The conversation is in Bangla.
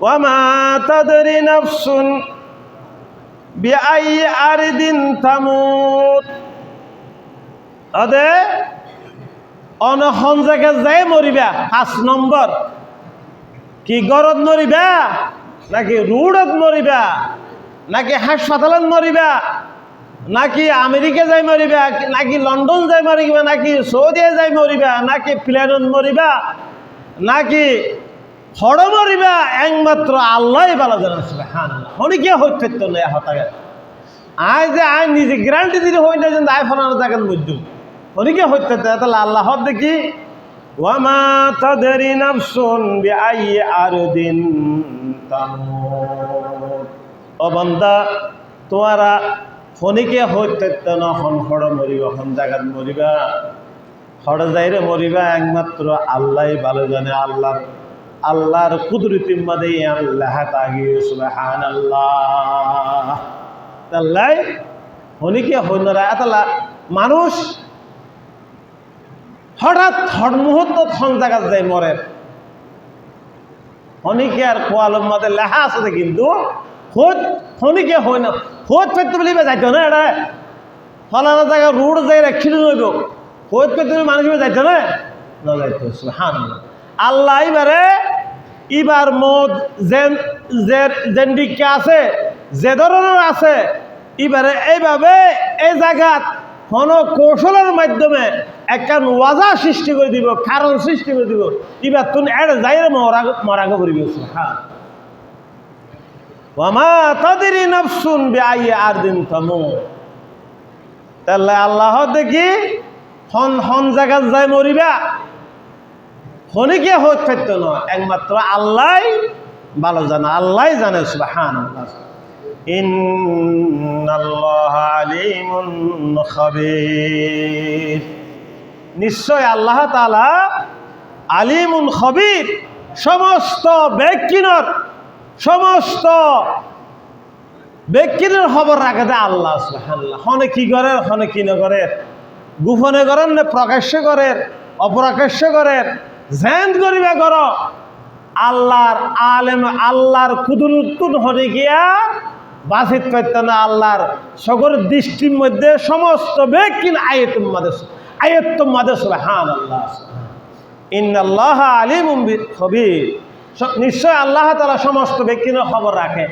ওয়ামা তাদরি নাফসুন বিআই আরদিন তামুত। অদে অনহন জায়গা যাই মরিবা। 5 নম্বর কি গরত মরিবা, নাকি রোডত মরিবা, নাকি হাসপাতালত মরিবা, নাকি আমেরিকা যাই মরিবা, নাকি লন্ডন যাই মরিবা, নাকি সৌদিয়া যাই মরিবা, নাকি প্লেনত মরিবা, নাকি হড় মরিবা, একমাত্র আল্লাহ ভালো জানেন। সুবহানাল্লাহ। হনিকে হচ্ছে তো না হতাগে আয় যে আয় নিজে গ্যারান্টি দিলে হই না যে আয় ফলানো জায়গার মধ্যে হনিকে হচ্ছে তাহলে আল্লাহ দেখি ওয়ামা তাদরি নাফসুন বিআই আরদিন তামুত। ও বান্দা তোমরা হনিকে হচ্ছে তো না হন হড় মরিবা, হন জায়গার মরিবা, হড় যাইরে মরিবা, একমাত্র আল্লাহ ভালো জানে। আল্লাহর কুদরতির মধ্যে আল্লাহ তাগি। সুবহানাল্লাহ। তাল্লাই হনিকে হইনরা এতলা মানুষ হঠাৎ মুহূর্ত হন জায়গা যায় মরে। হনিকে আর কোয়ালের মধ্যে লেখা আছে কিন্তু খোঁজ হনিকে হই না, খোঁজ পেতে বলিবে যাইতো না। এটা ফলানা জায়গা রোড যাই রেখি নইব, খোঁজ পেতে মানুষ যাইতো না, না যাইতো। সুবহানাল্লাহ। আল্লাহ এবার মদ জেন্ডিকা আছে, যে ধরনের আছে, এবারে এইভাবে এই জায়গাত কোন কৌশলের মাধ্যমে একটা ওয়াজা সৃষ্টি করে দিব, কারণ সৃষ্টি করে দিব। এবার তুমি এর যাইরে মরাগে করিবে। ওয়ামা তাদরি নাফসুন বিআই আরদিন তামুত। তাহলে আল্লাহ দেখি হন জায়গা যাই মরিবা, হনিকে হতে পারত না, একমাত্র আল্লাহ ভালো জানে, আল্লাহ জানে। সুবহানাল্লাহ। ইন্নাল্লাহা আলিমুন খাবীর। নিশ্চয় আল্লাহ তাআলা আলিমুন খবীর, সমস্ত ব্যক্তির খবর রাখে দেয় আল্লাহ। সুবহানাল্লাহ। হনে কি করে, হনে কি না করে, গোপনে করেন না প্রকাশ্যে করেন, অপ্রকাশ্য করেন, জেন করিবা কর, আল্লাহর আলেম, আল্লাহর কুদরতুন হনে গিয়া বাসিত করতে না। আল্লাহর সকল দৃষ্টির মধ্যে সমস্ত ব্যক্তি আয়াতুম মাদে। সুবহানাল্লাহ। ইন্নাল্লাহা আলিমুন খবীর। নিশ্চয় আল্লাহ তাআলা সমস্ত ব্যক্তির খবর রাখে।